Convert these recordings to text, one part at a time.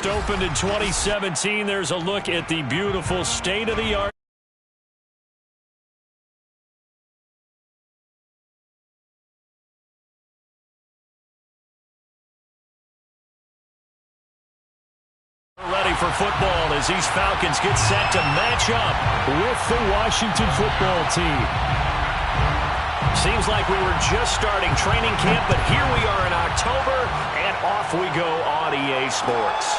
First opened in 2017. There's a look at the beautiful state-of-the-art ready for football as these Falcons get set to match up with the Washington football team. Seems like we were just starting training camp, but here we are in October, and off we go on EA Sports.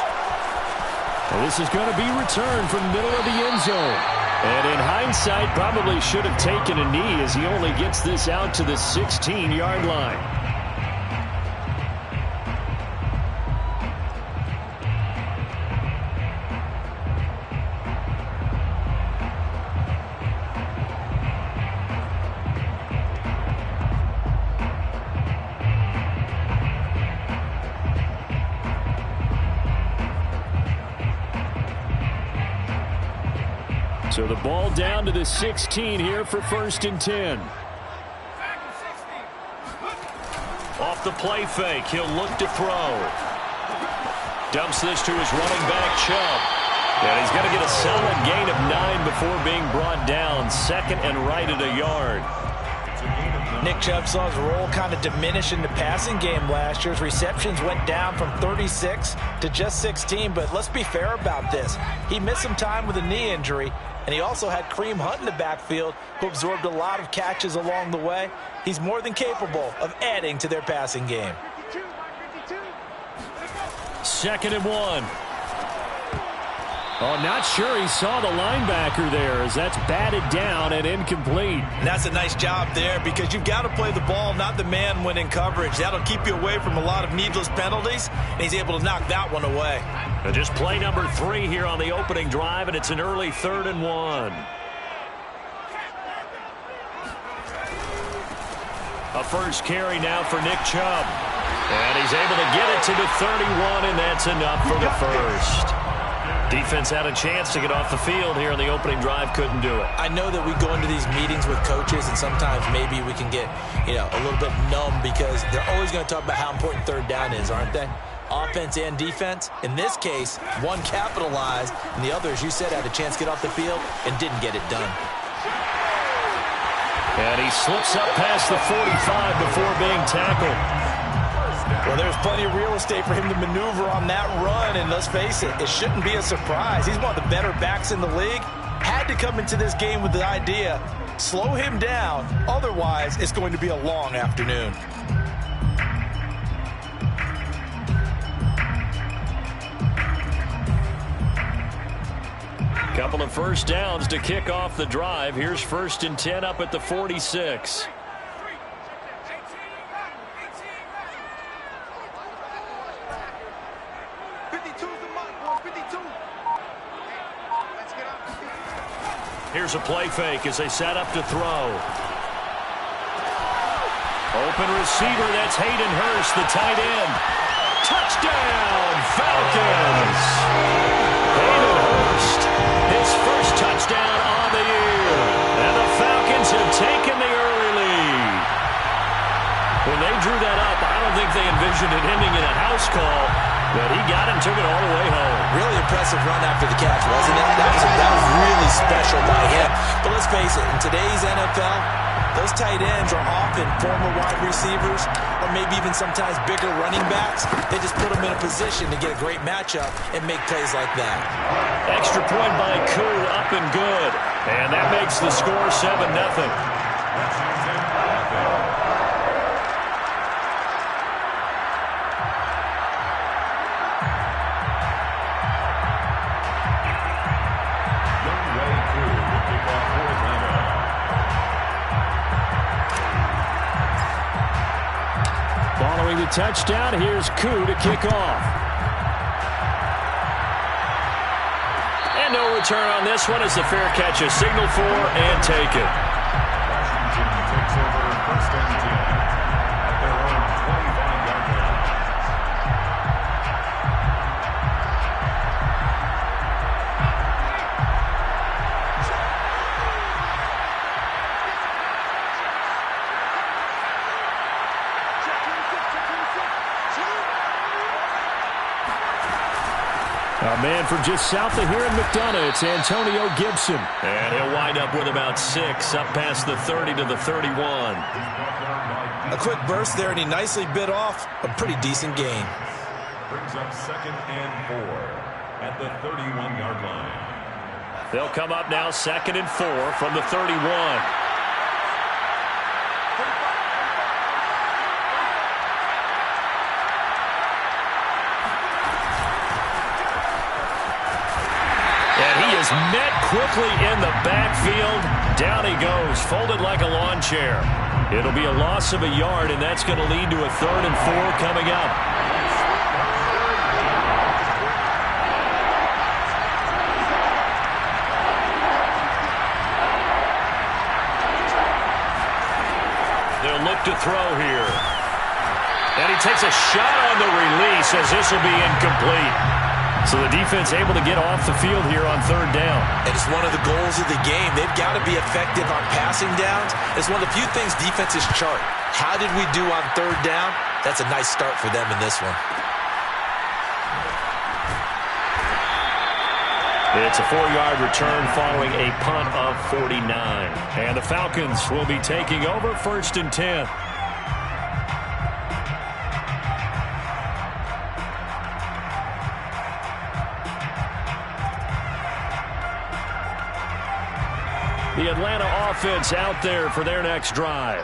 Well, this is going to be returned from the middle of the end zone. And in hindsight, probably should have taken a knee as he only gets this out to the 16-yard line. So the ball down to the 16 here for 1st and 10. Off the play fake, he'll look to throw. Dumps this to his running back, Chubb. And he's going to get a solid gain of 9 before being brought down. 2nd and right at a yard. Nick Chubb saw his role kind of diminish in the passing game last year. His receptions went down from 36 to just 16, but let's be fair about this. He missed some time with a knee injury, and he also had Kareem Hunt in the backfield, who absorbed a lot of catches along the way. He's more than capable of adding to their passing game. 2nd and 1. Oh, not sure he saw the linebacker there as that's batted down and incomplete. And that's a nice job there because you've got to play the ball, not the man when in coverage. That'll keep you away from a lot of needless penalties, and he's able to knock that one away. And just play number 3 here on the opening drive, and it's an early 3rd and 1. A first carry now for Nick Chubb. And he's able to get it to the 31, and that's enough for the first. Defense had a chance to get off the field here on the opening drive, couldn't do it. I know that we go into these meetings with coaches, and sometimes maybe we can get, a little bit numb because they're always going to talk about how important 3rd down is, aren't they? Offense and defense. In this case, one capitalized, and the other, as you said, had a chance to get off the field and didn't get it done. And he slips up past the 45 before being tackled. Well, there's plenty of real estate for him to maneuver on that run, and let's face it, it shouldn't be a surprise. He's one of the better backs in the league. Had to come into this game with the idea, slow him down, otherwise it's going to be a long afternoon. Couple of first downs to kick off the drive. Here's 1st and 10 up at the 46. Here's a play fake as they set up to throw. Open receiver, that's Hayden Hurst, the tight end. Touchdown, Falcons! Hayden Hurst, his first touchdown on the year. And the Falcons have taken the early lead. When they drew that up, I don't think they envisioned it ending in a house call, but he got it and took it all the way home. Really impressive run after the catch, wasn't it? That was really special by him. But let's face it, in today's NFL, those tight ends are often former wide receivers or maybe even sometimes bigger running backs. They just put them in a position to get a great matchup and make plays like that. Extra point by Koo, up and good. And that makes the score 7-0. Following the touchdown, here's Koo to kick off. And no return on this one as the fair catch is signaled for and taken. Washington takes over 1st and 10 at their own 25-yard line. A man from just south of here in McDonough, it's Antonio Gibson. And he'll wind up with about 6, up past the 30 to the 31. A quick burst there, and he nicely bit off a pretty decent gain. Brings up 2nd and 4 at the 31-yard line. They'll come up now 2nd and 4 from the 31. Met quickly in the backfield. Down he goes, folded like a lawn chair. It'll be a loss of a yard, and that's going to lead to a 3rd and 4 coming up. They'll look to throw here. And he takes a shot on the release as this will be incomplete. So the defense able to get off the field here on 3rd down. And it's one of the goals of the game. They've got to be effective on passing downs. It's one of the few things defenses chart. How did we do on 3rd down? That's a nice start for them in this one. It's a 4-yard return following a punt of 49. And the Falcons will be taking over 1st and 10. The Atlanta offense out there for their next drive.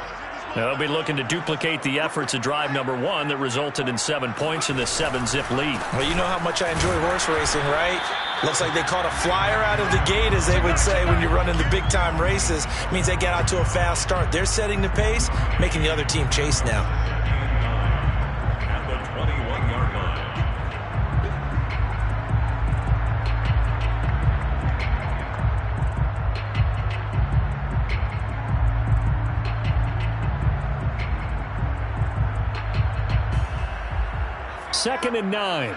They'll be looking to duplicate the efforts of drive number 1 that resulted in 7 points in the 7-zip lead. Well, you know how much I enjoy horse racing, right? Looks like they caught a flyer out of the gate, as they would say when you're running the big-time races. It means they get out to a fast start. They're setting the pace, making the other team chase now. At the 21-yard line. Second and 9.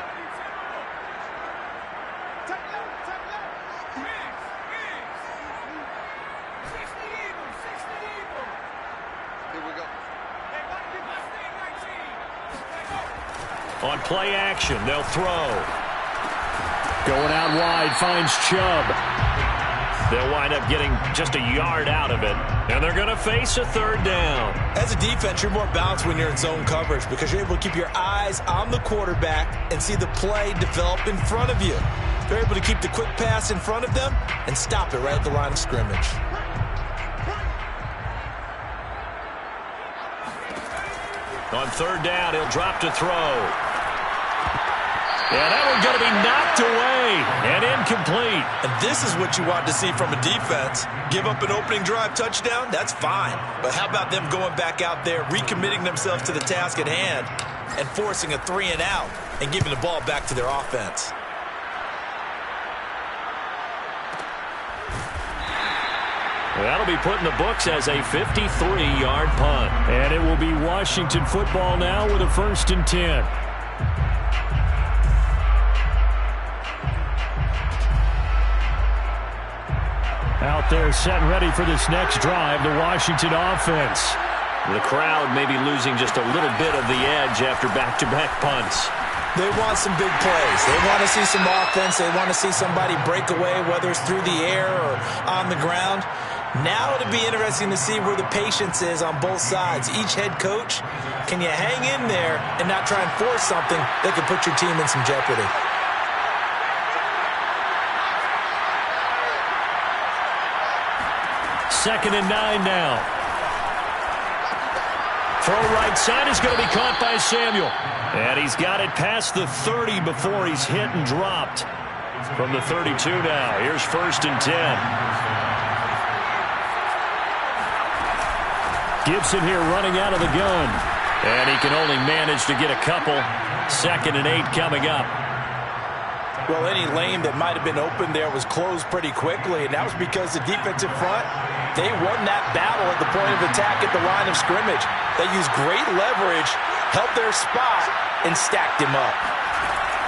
On play action, they'll throw. Going out wide, finds Chubb. They'll wind up getting just a yard out of it. And they're going to face a 3rd down. As a defense, you're more balanced when you're in zone coverage because you're able to keep your eyes on the quarterback and see the play develop in front of you. They're able to keep the quick pass in front of them and stop it right at the line of scrimmage. On 3rd down, he'll drop to throw. Yeah, that one's going to be knocked away and incomplete. And this is what you want to see from a defense. Give up an opening drive touchdown, that's fine. But how about them going back out there, recommitting themselves to the task at hand, and forcing a 3-and-out and giving the ball back to their offense? That'll be put in the books as a 53-yard punt. And it will be Washington football now with a 1st and 10. Out there set and ready for this next drive, the Washington offense. The crowd may be losing just a little bit of the edge after back-to-back punts. They want some big plays. They want to see some offense. They want to see somebody break away, whether it's through the air or on the ground. Now it'll be interesting to see where the patience is on both sides. Each head coach, can you hang in there and not try and force something that could put your team in some jeopardy? Second and 9 now. Throw right side is going to be caught by Samuel. And he's got it past the 30 before he's hit and dropped. From the 32 now, here's 1st and 10. Gibson here running out of the gun. And he can only manage to get a couple. 2nd and 8 coming up. Well, any lane that might have been open there was closed pretty quickly, and that was because the defensive front, they won that battle at the point of attack at the line of scrimmage. They used great leverage, held their spot, and stacked him up.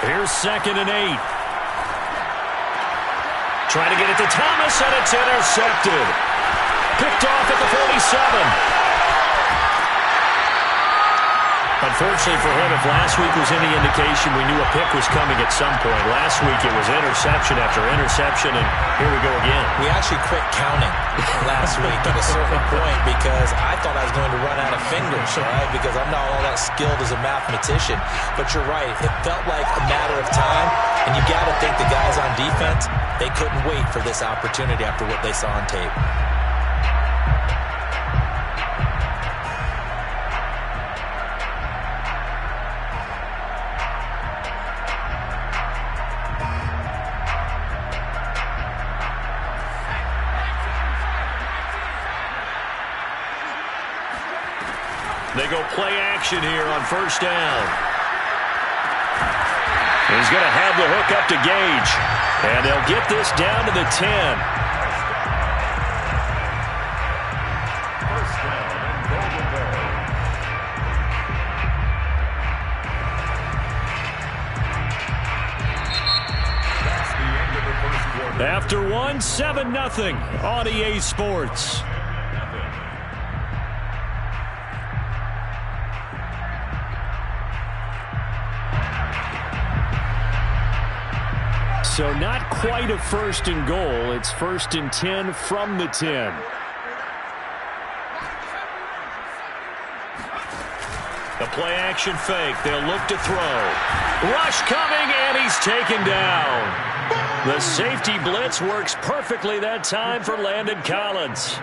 Here's 2nd and 8. Trying to get it to Thomas, and it's intercepted. Picked off at the 47. Unfortunately for him, if last week was any indication, we knew a pick was coming at some point. Last week it was interception after interception, and here we go again. We actually quit counting last week at a certain point because I thought I was going to run out of fingers, right? Because I'm not all that skilled as a mathematician. But you're right. It felt like a matter of time, and you got to think the guys on defense, they couldn't wait for this opportunity after what they saw on tape. They go play action here on first down. He's going to have the hook up to Gage. And they'll get this down to the 10. First down and Golden Bear. That's the end of the first quarter. After 7-0 on EA Sports. So not quite a first and goal. It's 1st and 10 from the 10. The play action fake. They'll look to throw. Rush coming, and he's taken down. The safety blitz works perfectly that time for Landon Collins.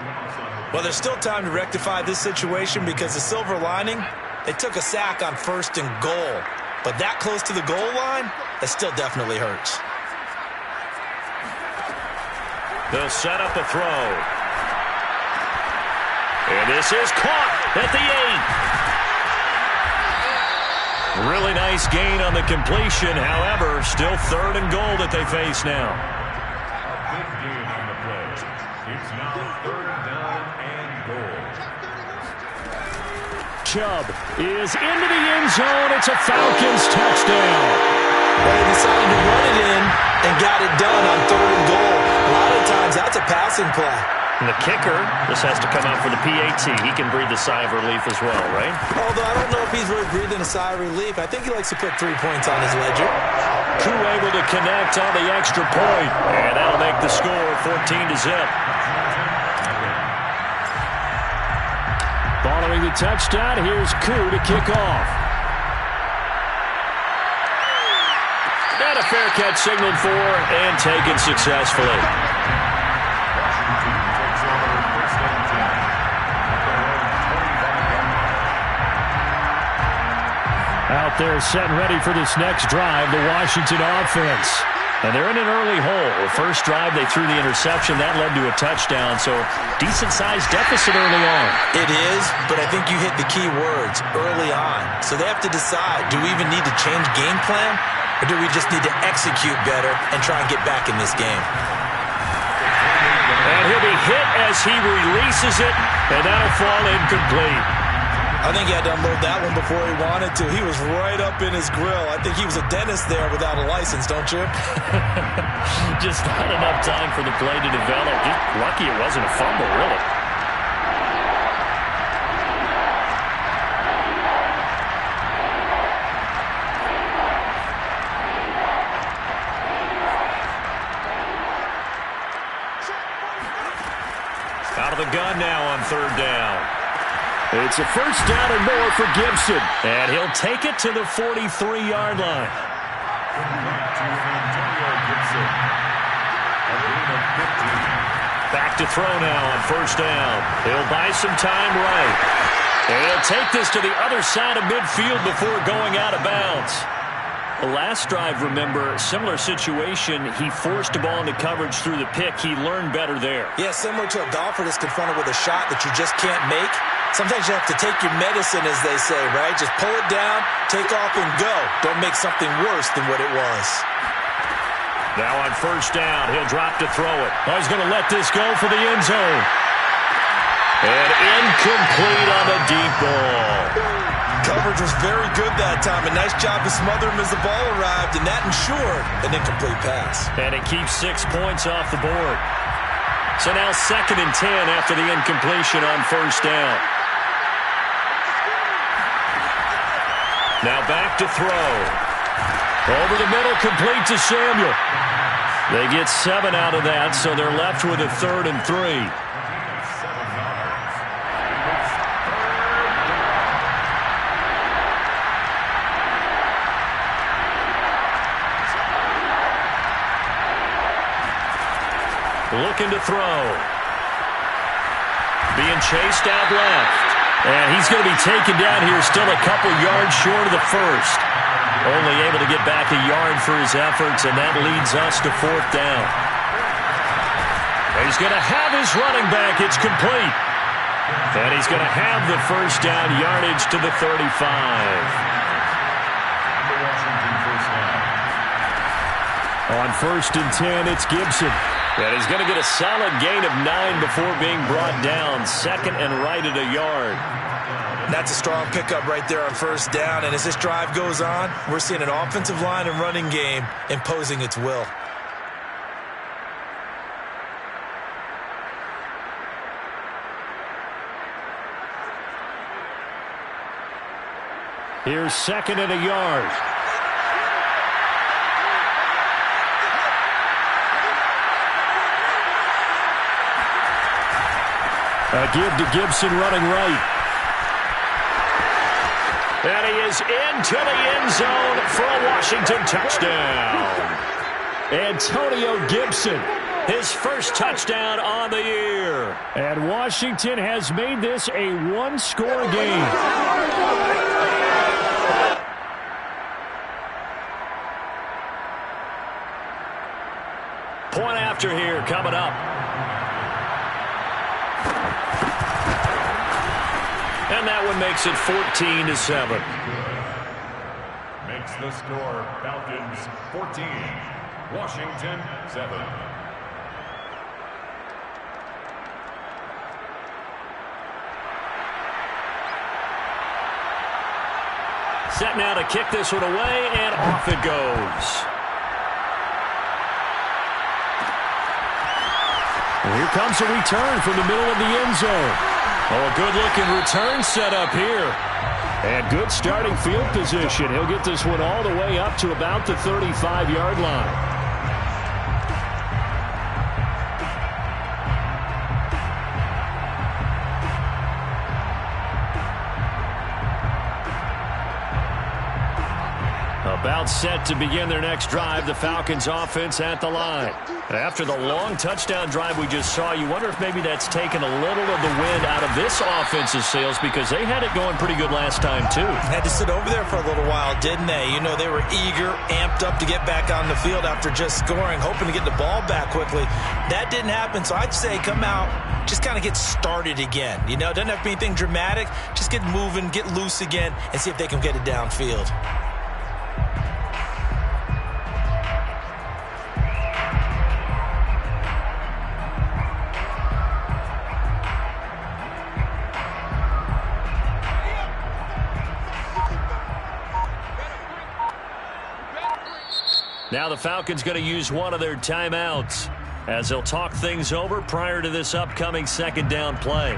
Well, there's still time to rectify this situation because the silver lining, they took a sack on 1st and goal. But that close to the goal line, that still definitely hurts. They'll set up a throw. And this is caught at the 8. Really nice gain on the completion. However, still 3rd and goal that they face now. A big gain on the play. It's now 3rd down and goal. Chubb is into the end zone. It's a Falcons touchdown. Well, they decided to run it in and got it done on 3rd and goal. A lot of times, that's a passing play. And the kicker, this has to come out for the PAT. He can breathe a sigh of relief as well, right? Although I don't know if he's really breathing a sigh of relief. I think he likes to put 3 points on his ledger. Koo able to connect on the extra point. And that'll make the score 14-0. Following the touchdown, here's Koo to kick off. And a fair catch signaled for and taken successfully. Out there setting ready for this next drive, the Washington offense. And they're in an early hole. The first drive, they threw the interception. That led to a touchdown, so decent-sized deficit early on. It is, but I think you hit the key words, early on. So they have to decide, do we even need to change game plan, or do we just need to execute better and try and get back in this game? And he'll be hit as he releases it, and that'll fall incomplete. I think he had to unload that one before he wanted to. He was right up in his grill. I think he was a dentist there without a license, don't you? Just not enough time for the play to develop. Just lucky it wasn't a fumble, really. Out of the gun now on 3rd down. It's a first down and more for Gibson. And he'll take it to the 43-yard line. Back to throw now on 1st down. He'll buy some time right. And he'll take this to the other side of midfield before going out of bounds. The last drive, remember, similar situation. He forced the ball into coverage through the pick. He learned better there. Yeah, similar to a golfer that's confronted with a shot that you just can't make. Sometimes you have to take your medicine, as they say, right? Just pull it down, take off, and go. Don't make something worse than what it was. Now on 1st down, he'll drop to throw it. Oh, he's going to let this go for the end zone. And incomplete on the deep ball. Coverage was very good that time. A nice job to smother him as the ball arrived, and that ensured an incomplete pass. And it keeps 6 points off the board. So now 2nd and 10 after the incompletion on 1st down. Now back to throw. Over the middle, complete to Samuel. They get 7 out of that, so they're left with a 3rd and 3. Looking to throw. Being chased out left. And he's going to be taken down here, still a couple yards short of the first. Only able to get back a yard for his efforts, and that leads us to 4th down. He's going to have his running back. It's complete. And he's going to have the first down yardage to the 35. On 1st and 10, it's Gibson. And he's going to get a solid gain of 9 before being brought down. 2nd and right at a yard. That's a strong pickup right there on 1st down. And as this drive goes on, we're seeing an offensive line and running game imposing its will. Here's 2nd and a yard. A give to Gibson running right. And he is into the end zone for a Washington touchdown. Antonio Gibson, his first touchdown on the year. And Washington has made this a one-score game. Point after here coming up. And that one makes it 14-7. Makes the score Falcons 14, Washington 7. Set now to kick this one away, and off it goes. Well, here comes a return from the middle of the end zone. Oh, a good-looking return set up here. And good starting field position. He'll get this one all the way up to about the 35-yard line. About set to begin their next drive, the Falcons offense at the line. After the long touchdown drive we just saw, you wonder if maybe that's taken a little of the wind out of this offense's sails, because they had it going pretty good last time too. Had to sit over there for a little while, didn't they? You know, they were eager, amped up to get back on the field after just scoring, hoping to get the ball back quickly. That didn't happen, so I'd say come out, just kind of get started again. You know, it doesn't have to be anything dramatic. Just get moving, get loose again, and see if they can get it downfield. Now the Falcons going to use one of their timeouts as they'll talk things over prior to this upcoming 2nd down play.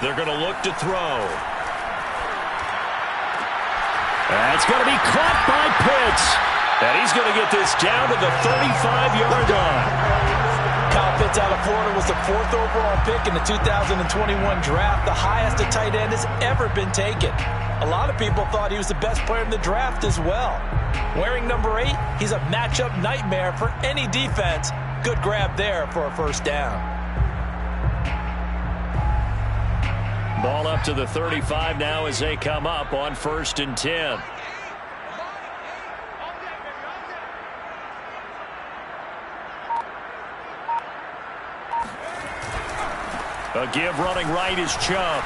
They're going to look to throw. That's going to be caught by Pitts. And he's going to get this down to the 35-yard line. Kyle Pitts out of Florida was the 4th overall pick in the 2021 draft, the highest a tight end has ever been taken. A lot of people thought he was the best player in the draft as well. Wearing number 8, he's a matchup nightmare for any defense. Good grab there for a first down. Ball up to the 35 now as they come up on 1st and 10. A give running right is Chubb.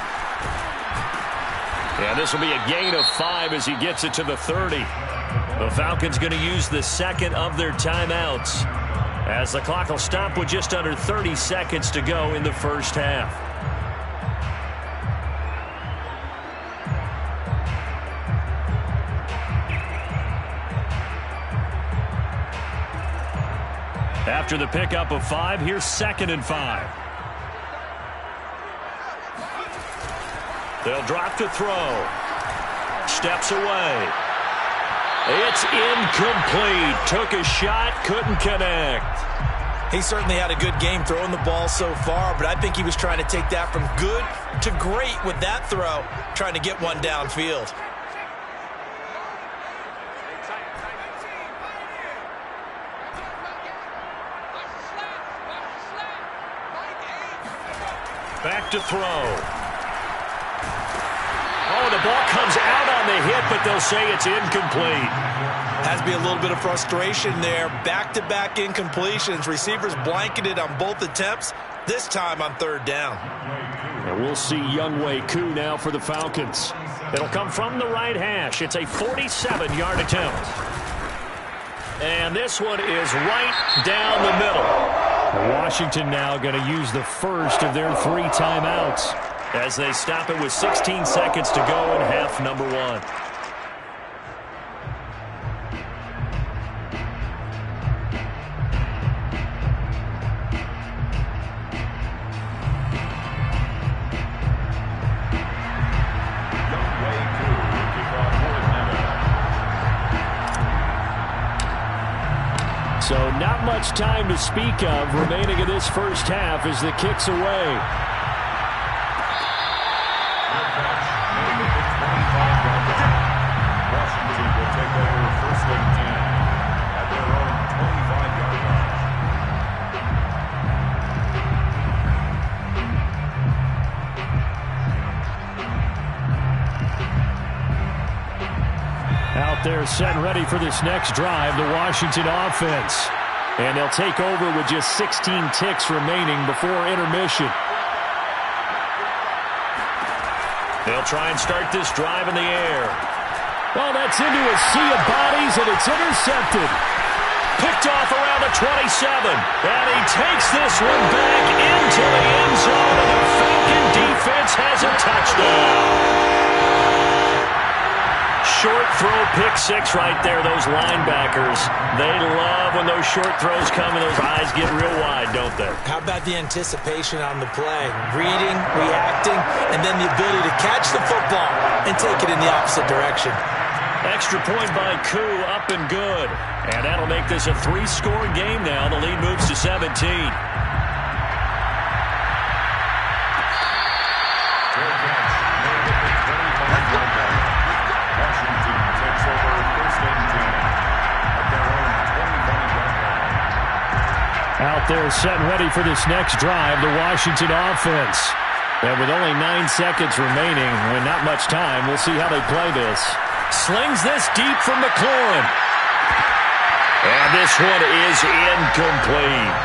And this will be a gain of 5 as he gets it to the 30. The Falcons going to use the second of their timeouts, as the clock will stop with just under 30 seconds to go in the first half. After the pickup of 5, here's 2nd and 5. They'll drop to throw. Steps away. It's incomplete. Took a shot, couldn't connect. He certainly had a good game throwing the ball so far, but I think he was trying to take that from good to great with that throw, trying to get one downfield. Back to throw. Oh, the ball comes out on the hit, but they'll say it's incomplete. Has to be a little bit of frustration there. Back-to-back incompletions. Receivers blanketed on both attempts, this time on 3rd down. And we'll see Younghoe Koo now for the Falcons. It'll come from the right hash. It's a 47-yard attempt. And this one is right down the middle. Washington now going to use the first of their 3 timeouts as they stop it with 16 seconds to go in half number 1. So not much time to speak of remaining in this first half as the kick's away. Washington will take over 1st and 10 at their own 25-yard line. Out there set and ready for this next drive, the Washington offense. And they'll take over with just 16 ticks remaining before intermission. They'll try and start this drive in the air. Oh, that's into a sea of bodies, and it's intercepted. Picked off around the 27. And he takes this one back into the end zone, and the Falcon defense has a touchdown. Short throw, pick 6 right there. Those linebackers, they love when those short throws come and those eyes get real wide, don't they? How about the anticipation on the play? Reading, reacting, and then the ability to catch the football and take it in the opposite direction. Extra point by Koo, up and good. And that'll make this a 3-score game now. The lead moves to 17. Out there set and ready for this next drive, the Washington offense. And with only 9 seconds remaining and not much time, we'll see how they play this. Slings this deep from McLaurin. And this one is incomplete.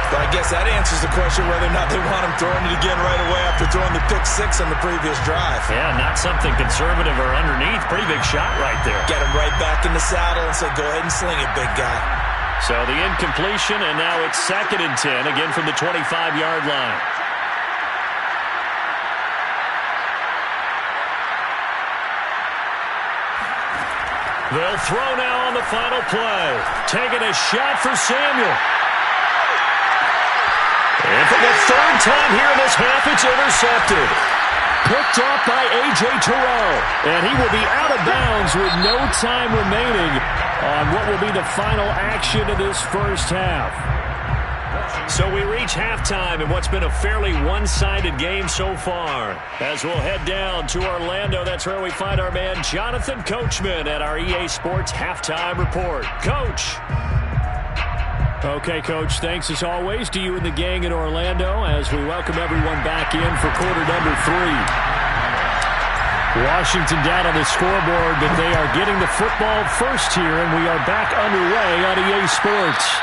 So I guess that answers the question whether or not they want him throwing it again right away after throwing the pick 6 on the previous drive. Yeah, not something conservative or underneath. Pretty big shot right there. Get him right back in the saddle and say, go ahead and sling it, big guy. So the incompletion, and now it's 2nd and 10, again from the 25-yard line. They'll throw now on the final play. Taking a shot for Samuel. And for the 3rd time here in this half, it's intercepted. Picked off by A.J. Terrell. And he will be out of bounds with no time remaining on what will be the final action of this first half. So we reach halftime in what's been a fairly one-sided game so far. As we'll head down to Orlando, that's where we find our man Jonathan Coachman at our EA Sports Halftime Report. Coach. Okay, Coach, thanks as always to you and the gang in Orlando as we welcome everyone back in for quarter number 3. Washington down on the scoreboard, but they are getting the football first here, and we are back underway on EA Sports.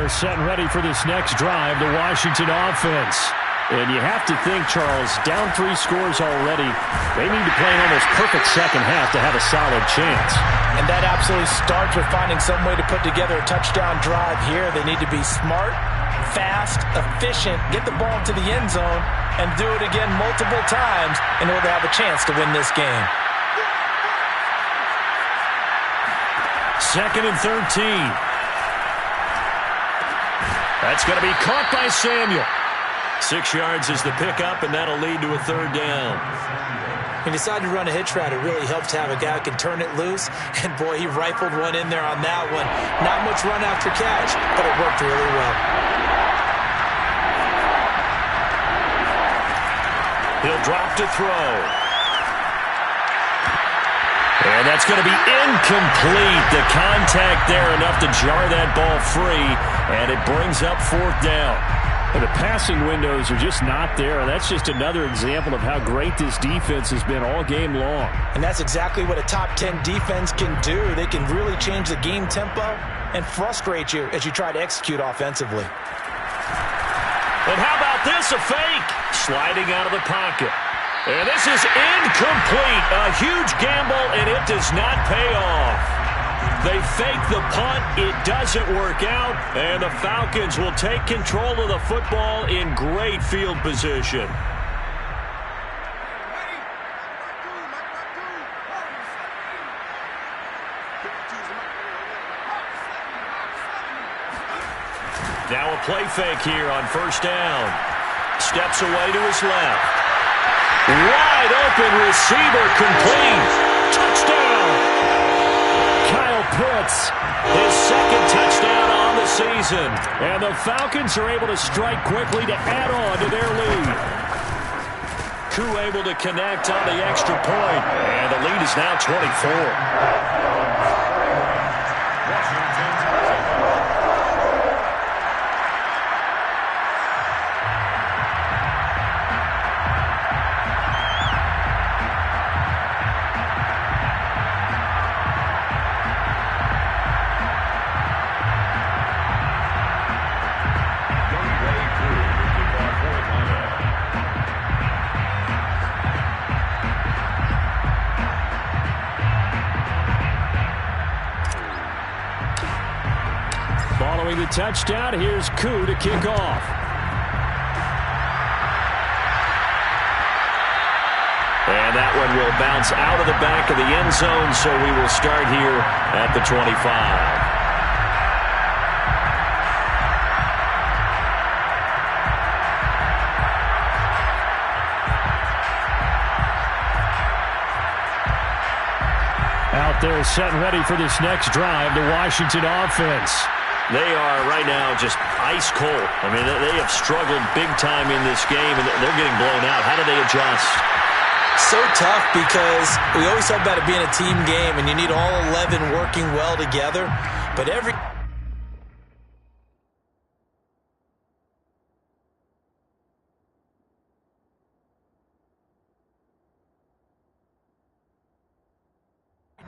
here, setting ready for this next drive, the Washington offense. And you have to think, Charles, down 3 scores already. They need to play an almost perfect second half to have a solid chance. And that absolutely starts with finding some way to put together a touchdown drive here. They need to be smart, fast, efficient, get the ball to the end zone, and do it again multiple times in order to have a chance to win this game. 2nd and 13. That's going to be caught by Samuel. 6 yards is the pickup, and that'll lead to a 3rd down. He decided to run a hitch route. It really helps to have a guy who can turn it loose. And, boy, he rifled one in there on that one. Not much run after catch, but it worked really well. He'll drop to throw. And that's going to be incomplete. The contact there enough to jar that ball free, and it brings up 4th down. The passing windows are just not there. That's just another example of how great this defense has been all game long. And that's exactly what a top 10 defense can do. They can really change the game tempo and frustrate you as you try to execute offensively. And how about this, a fake? Sliding out of the pocket. And this is incomplete. A huge gamble, and it does not pay off. They fake the punt. It doesn't work out, and the Falcons will take control of the football in great field position. Now a play fake here on 1st down. Steps away to his left. Wide open receiver, complete. Touchdown. Kyle Pitts, his 2nd touchdown on the season. And the Falcons are able to strike quickly to add on to their lead. Koo able to connect on the extra point. And the lead is now 24. Following the touchdown, here's Koo to kick off. And that one will bounce out of the back of the end zone, so we will start here at the 25. Out there set and ready for this next drive, the Washington offense. They are right now just ice cold. I mean, they have struggled big time in this game, and they're getting blown out. How do they adjust? So tough because we always talk about it being a team game, and you need all 11 working well together. But every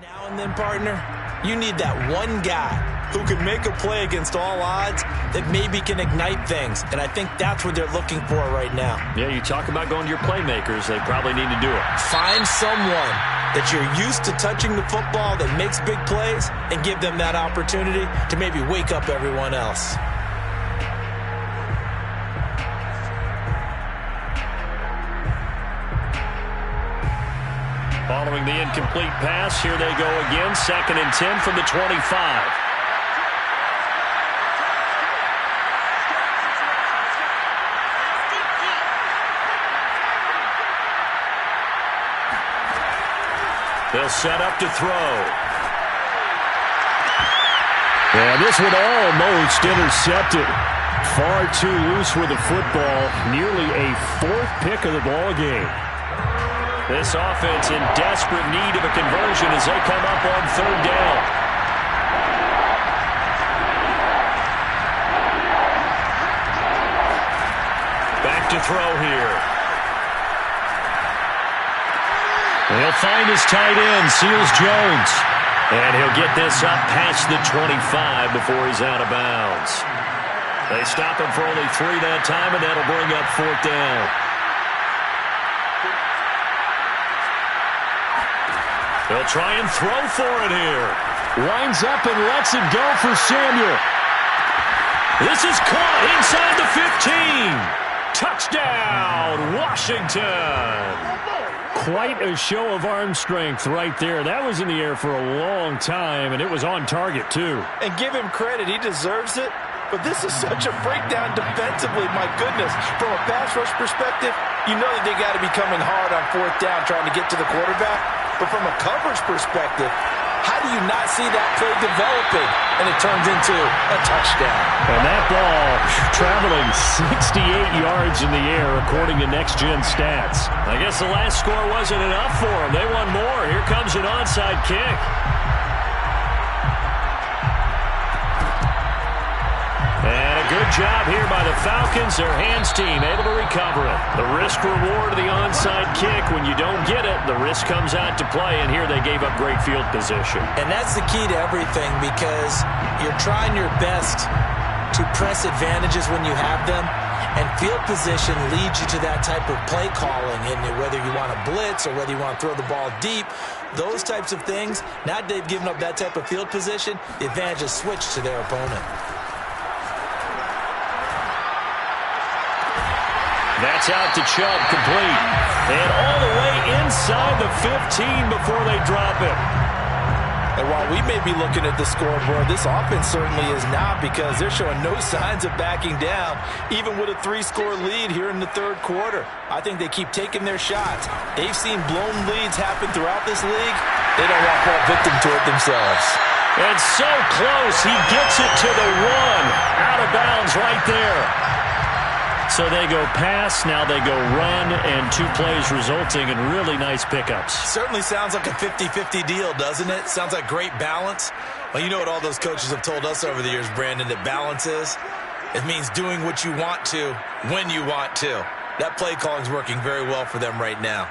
now and then, partner, you need that one guy who can make a play against all odds that maybe can ignite things. And I think that's what they're looking for right now. Yeah, you talk about going to your playmakers. They probably need to do it. Find someone that you're used to touching the football that makes big plays and give them that opportunity to maybe wake up everyone else. Following the incomplete pass, here they go again. 2nd and 10 from the 25. They'll set up to throw. And this one almost intercepted. Far too loose with the football. Nearly a 4th pick of the ball game. This offense in desperate need of a conversion as they come up on 3rd down. Back to throw here. He'll find his tight end, Seals Jones. And he'll get this up past the 25 before he's out of bounds. They stop him for only 3 that time, and that'll bring up 4th down. They'll try and throw for it here. Winds up and lets it go for Samuel. This is caught inside the 15. Touchdown, Washington. Quite a show of arm strength right there. That was in the air for a long time, and it was on target, too. And give him credit. He deserves it. But this is such a breakdown defensively. My goodness. From a pass rush perspective, you know that they got to be coming hard on 4th down trying to get to the quarterback. But from a coverage perspective, how do you not see that play developing? And it turns into a touchdown. And that ball traveling 68 yards in the air, according to Next Gen Stats. I guess the last score wasn't enough for them. They want more. Here comes an onside kick. And a good job here by the Falcons. Their hands team able to recover it. The risk reward of the onside kick. When you don't get it, the risk comes out to play. And here they gave up great field position. And that's the key to everything, because you're trying your best to press advantages when you have them. And field position leads you to that type of play calling. And whether you want to blitz or whether you want to throw the ball deep, those types of things, now they've given up that type of field position, the advantage is switched to their opponent. That's out to Chubb, complete. And all the way inside the 15 before they drop it. And while we may be looking at the scoreboard, this offense certainly is not, because they're showing no signs of backing down, even with a 3-score lead here in the 3rd quarter. I think they keep taking their shots. They've seen blown leads happen throughout this league. They don't want to fall victim to it themselves. And so close, he gets it to the 1. Out of bounds right there. So they go pass, now they go run, and 2 plays resulting in really nice pickups. Certainly sounds like a 50-50 deal, doesn't it? Sounds like great balance. Well, you know what all those coaches have told us over the years, Brandon, that balance is? It means doing what you want to, when you want to. That play calling is working very well for them right now.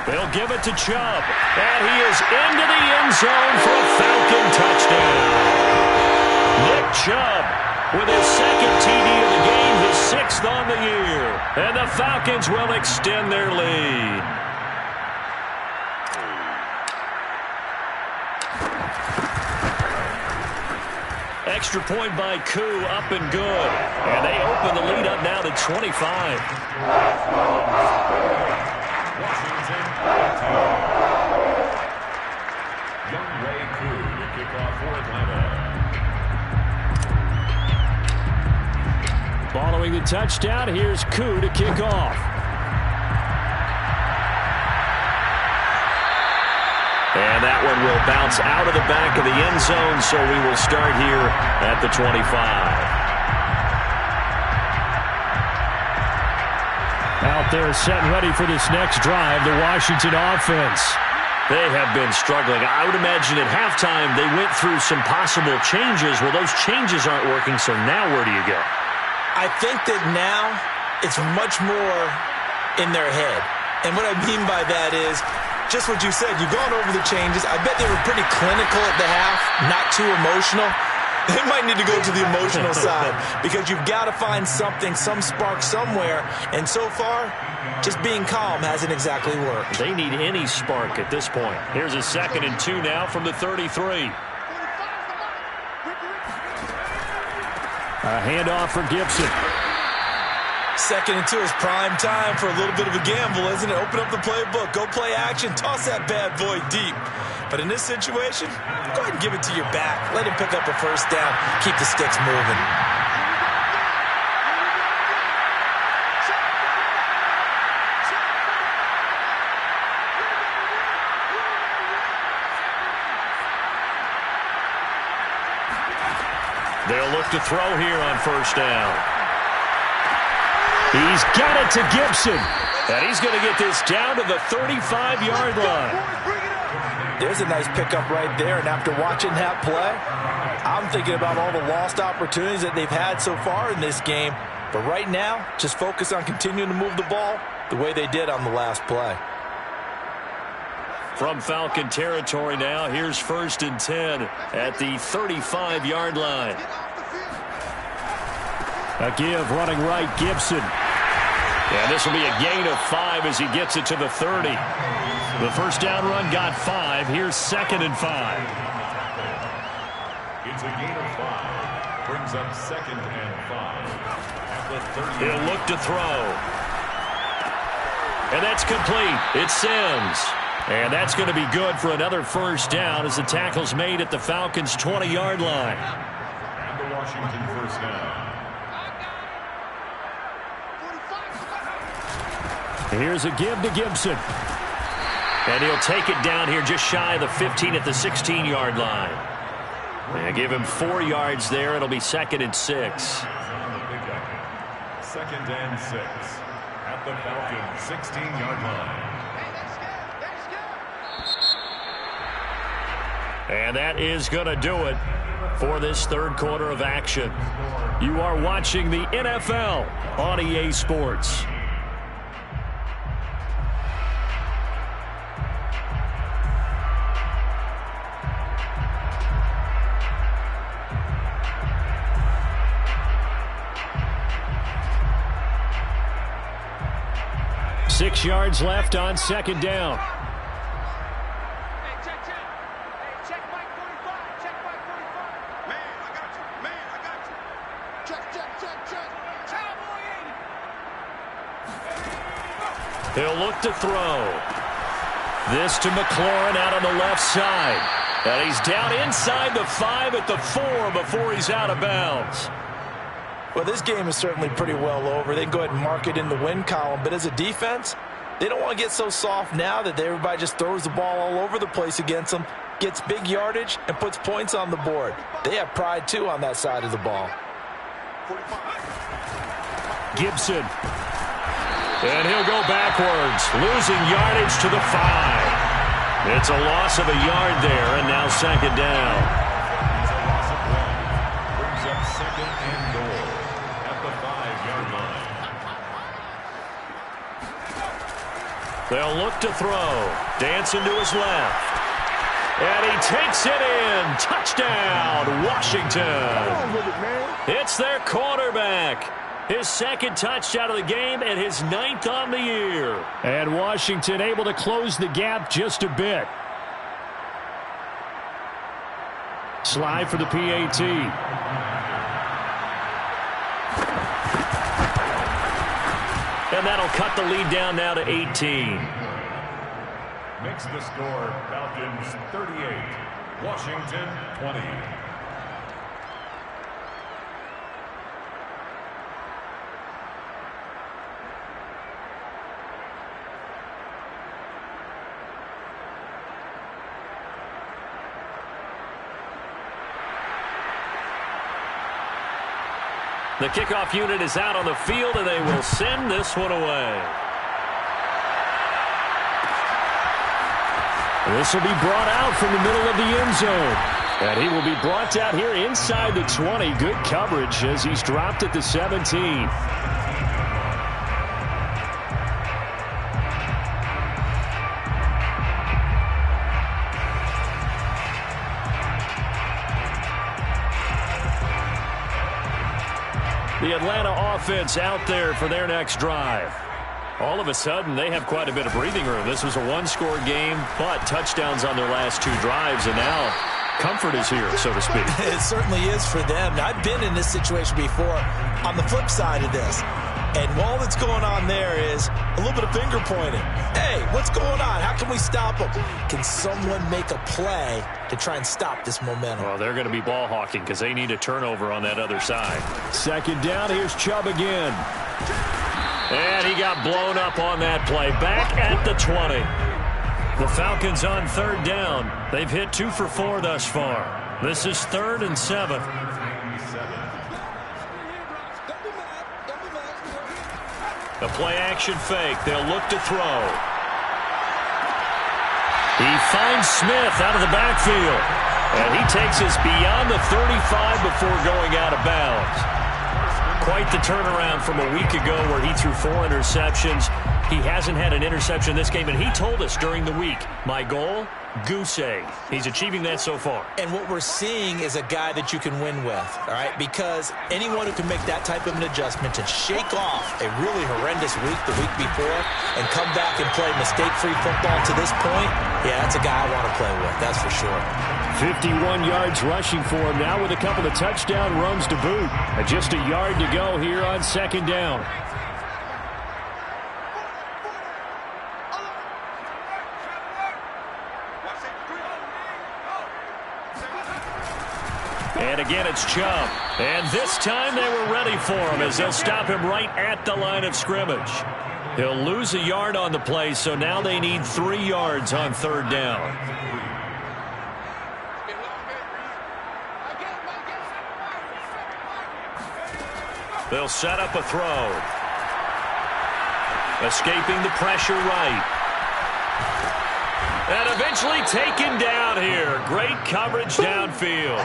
They'll give it to Chubb. And he is into the end zone for a Falcon touchdown. Nick Chubb with his 2nd TD of the game, his 6th on the year. And the Falcons will extend their lead. Extra point by Koo, up and good. And they open the lead up now to 25. Following the touchdown, here's Koo to kick off. And that one will bounce out of the back of the end zone, so we will start here at the 25. Out there set and ready for this next drive, the Washington offense. They have been struggling. I would imagine at halftime they went through some possible changes. Well, those changes aren't working, so now where do you go? I think that now it's much more in their head. And what I mean by that is just what you said. You've gone over the changes. I bet they were pretty clinical at the half, not too emotional. They might need to go to the emotional side, because you've got to find something, some spark somewhere. And so far, just being calm hasn't exactly worked. They need any spark at this point. Here's a 2nd and 2 now from the 33. A handoff for Gibson. 2nd and 2 is prime time for a little bit of a gamble, isn't it? Open up the playbook, go play action, toss that bad boy deep. But in this situation, go ahead and give it to your back. Let him pick up a 1st down, keep the sticks moving. They'll look to throw here on 1st down. He's got it to Gibson. And he's going to get this down to the 35-yard line. There's a nice pickup right there. And after watching that play, I'm thinking about all the lost opportunities that they've had so far in this game. But right now, just focus on continuing to move the ball the way they did on the last play. From Falcon territory now, here's 1st and 10 at the 35-yard line. A give running right, Gibson. And this will be a gain of 5 as he gets it to the 30. The first down run got 5. Here's 2nd and 5. It's a gain of 5. Brings up 2nd and 5. At the 30. He'll look to throw. And that's complete. It's Sims. And that's going to be good for another first down as the tackle's made at the Falcons' 20-yard line. And the Washington first down. Here's a give to Gibson. And he'll take it down here just shy of the 15 at the 16-yard line. And give him 4 yards there. It'll be 2nd and 6. 2nd and 6 at the Falcons' 16-yard line. And that is going to do it for this third quarter of action. You are watching the NFL on EA Sports. Six yards left on 2nd down. He'll look to throw. This to McLaurin out on the left side. And he's down inside the 5 at the 4 before he's out of bounds. Well, this game is certainly pretty well over. They can go ahead and mark it in the win column. But as a defense, they don't want to get so soft now that everybody just throws the ball all over the place against them, gets big yardage, and puts points on the board. They have pride, too, on that side of the ball. Gibson. And he'll go backwards, losing yardage to the 5. It's a loss of a yard there, and now 2nd down. It's a loss of 1. Brings up 2nd and goal at the 5-yard line. They'll look to throw. Dancing to his left. And he takes it in. Touchdown, Washington. It's their quarterback. His 2nd touchdown of the game and his 9th on the year. And Washington able to close the gap just a bit. Slide for the PAT. And that'll cut the lead down now to 18. Makes the score Falcons 38, Washington 20. The kickoff unit is out on the field, and they will send this one away. This will be brought out from the middle of the end zone. And he will be brought down here inside the 20. Good coverage as he's dropped at the 17. The Atlanta offense out there for their next drive. All of a sudden, they have quite a bit of breathing room. This was a one-score game, but touchdowns on their last 2 drives, and now comfort is here, so to speak. It certainly is for them. Now, I've been in this situation before on the flip side of this. And all that's going on there is a little bit of finger pointing. Hey, what's going on? How can we stop them? Can someone make a play to try and stop this momentum? Well, they're going to be ball hawking because they need a turnover on that other side. 2nd down, here's Chubb again. And he got blown up on that play. Back at the 20. The Falcons on 3rd down. They've hit 2 for 4 thus far. This is 3rd and 7. A play-action fake. They'll look to throw. He finds Smith out of the backfield. And he takes us beyond the 35 before going out of bounds. Quite the turnaround from a week ago where he threw 4 interceptions. He hasn't had an interception this game, and he told us during the week, my goal, goose egg. He's achieving that so far. And what we're seeing is a guy that you can win with, all right? Because anyone who can make that type of an adjustment to shake off a really horrendous week the week before and come back and play mistake-free football to this point, yeah, that's a guy I want to play with, that's for sure. 51 yards rushing for him now with a couple of touchdown runs to boot. And just a yard to go here on second down. And again, it's Chubb. And this time they were ready for him as they'll stop him right at the line of scrimmage. He'll lose a yard on the play, so now they need 3 yards on third down. They'll set up a throw. Escaping the pressure right. And eventually taken down here. Great coverage downfield.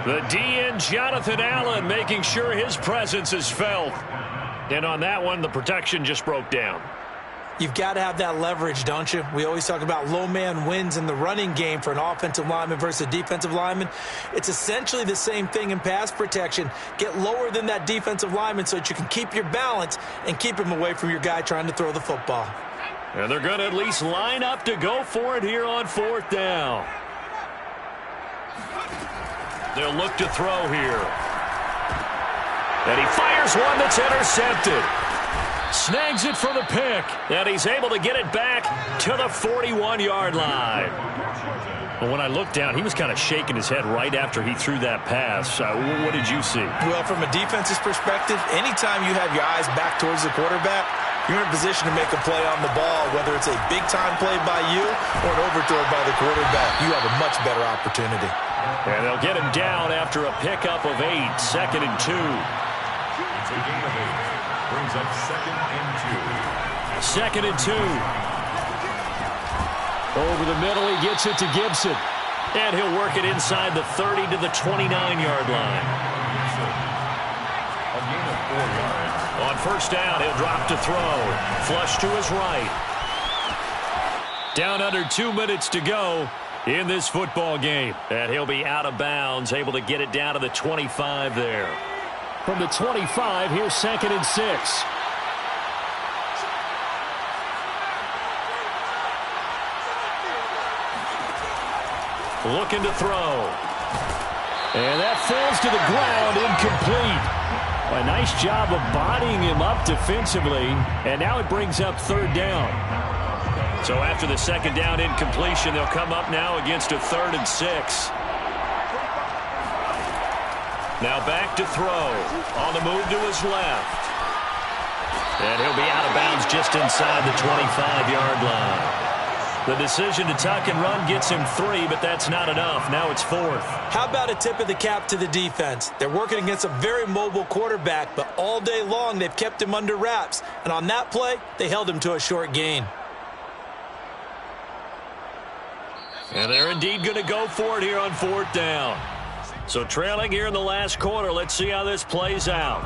The DN, Jonathan Allen, making sure his presence is felt. And on that one, the protection just broke down. You've got to have that leverage, don't you? We always talk about low man wins in the running game for an offensive lineman versus a defensive lineman. It's essentially the same thing in pass protection. Get lower than that defensive lineman so that you can keep your balance and keep him away from your guy trying to throw the football. And they're going to at least line up to go for it here on fourth down. They'll look to throw here. And he fires one that's intercepted. Snags it for the pick. And he's able to get it back to the 41-yard line. Well, when I looked down, he was kind of shaking his head right after he threw that pass. What did you see? Well, from a defense's perspective, anytime you have your eyes back towards the quarterback, you're in a position to make a play on the ball, whether it's a big-time play by you or an overthrow by the quarterback. You have a much better opportunity. And they'll get him down after a pickup of 8, 2nd and 2. It's a gain of 8. Brings up 2nd and 2. 2nd and 2. Over the middle, he gets it to Gibson. And he'll work it inside the 30 to the 29-yard line. A gain of 4 yards. On first down, he'll drop to throw. Flush to his right. Down under 2 minutes to go in this football game. And he'll be out of bounds, able to get it down to the 25 there. From the 25, here's 2nd and 6. Looking to throw. And that falls to the ground, incomplete. A nice job of bodying him up defensively. And now it brings up third down. So after the second down incompletion, they'll come up now against a 3rd and 6. Now back to throw. On the move to his left. And he'll be out of bounds just inside the 25-yard line. The decision to tuck and run gets him 3, but that's not enough. Now it's 4th. How about a tip of the cap to the defense? They're working against a very mobile quarterback, but all day long they've kept him under wraps. And on that play, they held him to a short gain. And they're indeed going to go for it here on 4th down. So trailing here in the last quarter, let's see how this plays out.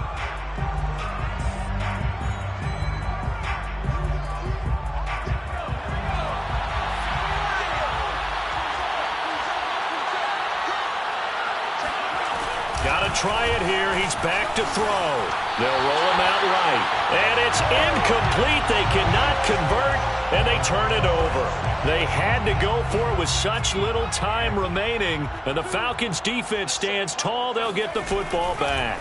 Got to try it here. He's back to throw. They'll roll him out right. And it's incomplete. They cannot convert, and they turn it over. They had to go for it with such little time remaining, and the Falcons' defense stands tall. They'll get the football back.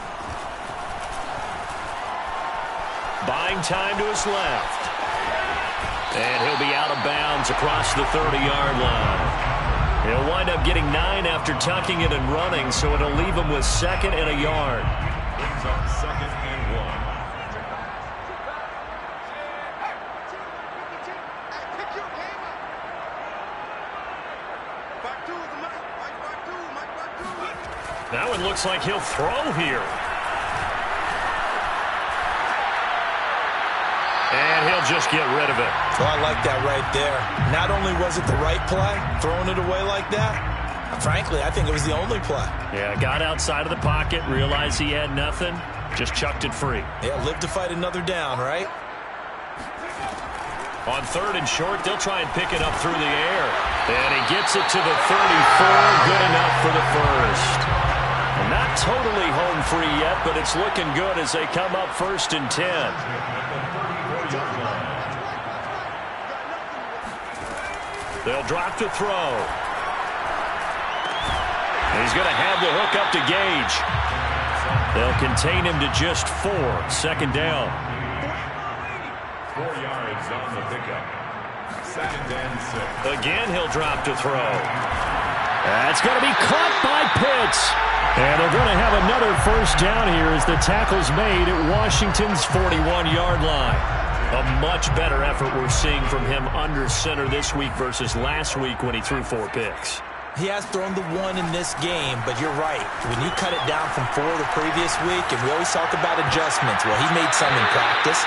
Buying time to his left. And he'll be out of bounds across the 30-yard line. He'll wind up getting 9 after tucking it and running, so it'll leave him with 2nd and a yard. Brings up 2nd and 1. Now it looks like he'll throw here. And he'll just get rid of it. Oh, I like that right there. Not only was it the right play, throwing it away like that, frankly, I think it was the only play. Yeah, got outside of the pocket, realized he had nothing, Just chucked it free. Yeah, live to fight another down, right? On 3rd and short, they'll try and pick it up through the air. And he gets it to the 34. Good enough for the first. And not totally home free yet, but it's looking good as they come up 1st and 10. They'll drop to throw. And he's going to have the hook up to Gage. They'll contain him to just 4. 2nd down. 4 yards on the pickup. 2nd and 6. Again, he'll drop to throw. That's going to be caught by Pitts. And they're going to have another 1st down here as the tackle's made at Washington's 41-yard line. A much better effort we're seeing from him under center this week versus last week when he threw 4 picks. He has thrown the 1 in this game, but you're right. When you cut it down from 4 the previous week, and we always talk about adjustments, well, he made some in practice,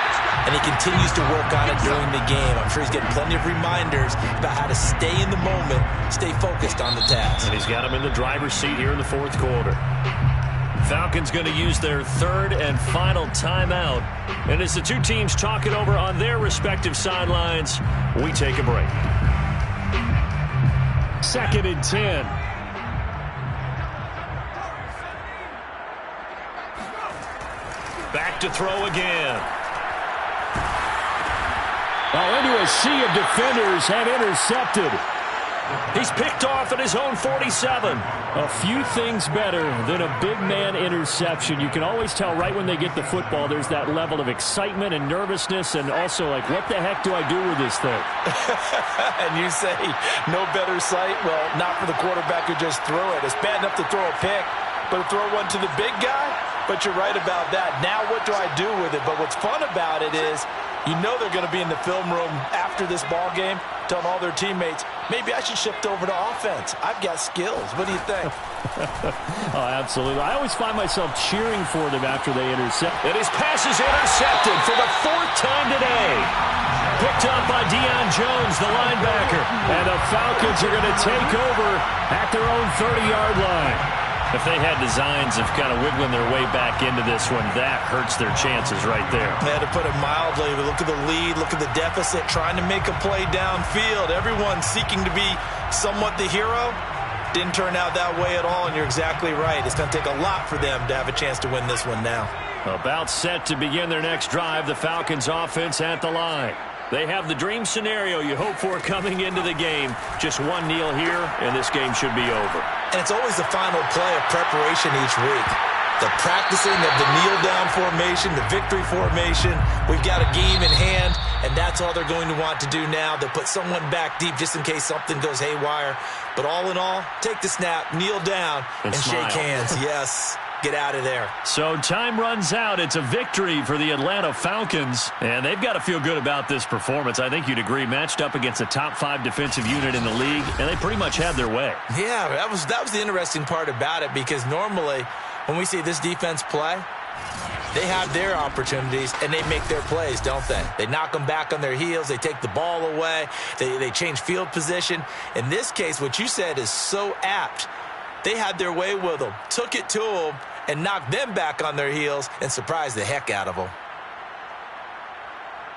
and he continues to work on it during the game. I'm sure he's getting plenty of reminders about how to stay in the moment, stay focused on the task. And he's got him in the driver's seat here in the 4th quarter. Falcons going to use their 3rd and final timeout. And as the two teams talk it over on their respective sidelines, we take a break. 2nd and 10. Back to throw again. Into a sea of defenders and intercepted. He's picked off at his own 47. A few things better than a big man interception. You can always tell right when they get the football, there's that level of excitement and nervousness, and also like, what the heck do I do with this thing? And you say, no better sight? Well, not for the quarterback who just threw it. It's bad enough to throw a pick, but to throw one to the big guy? But you're right about that. Now what do I do with it? But what's fun about it is, you know they're going to be in the film room after this ball game, telling all their teammates, maybe I should shift over to offense. I've got skills. What do you think? Oh, absolutely. I always find myself cheering for them after they intercept. And his pass is intercepted for the 4th time today. Picked up by Deion Jones, the linebacker. And the Falcons are going to take over at their own 30-yard line. If they had designs of kind of wiggling their way back into this one, that hurts their chances right there. They had to put it mildly. Look at the lead, look at the deficit, trying to make a play downfield. Everyone seeking to be somewhat the hero. Didn't turn out that way at all, and you're exactly right. It's going to take a lot for them to have a chance to win this one now. About set to begin their next drive, the Falcons offense at the line. They have the dream scenario you hope for coming into the game. Just one kneel here, and this game should be over. And it's always the final play of preparation each week. The practicing of the kneel-down formation, the victory formation. We've got a game in hand, and that's all they're going to want to do now. They'll put someone back deep just in case something goes haywire. But all in all, take the snap, kneel down, and shake hands. Yes. Get out of there. So time runs out. It's a victory for the Atlanta Falcons, and they've got to feel good about this performance. I think you'd agree, matched up against a top 5 defensive unit in the league, and they pretty much had their way. Yeah, that was the interesting part about it, because normally when we see this defense play, they have their opportunities, and they make their plays, don't they? They knock them back on their heels. They take the ball away. They change field position. In this case, what you said is so apt. They had their way with them, took it to them, and knocked them back on their heels and surprised the heck out of them.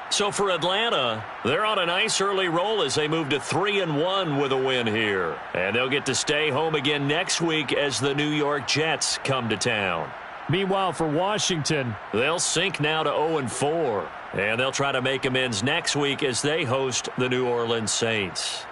So for Atlanta, they're on a nice early roll as they move to 3-1 with a win here. And they'll get to stay home again next week as the New York Jets come to town. Meanwhile, for Washington, they'll sink now to 0-4. And they'll try to make amends next week as they host the New Orleans Saints.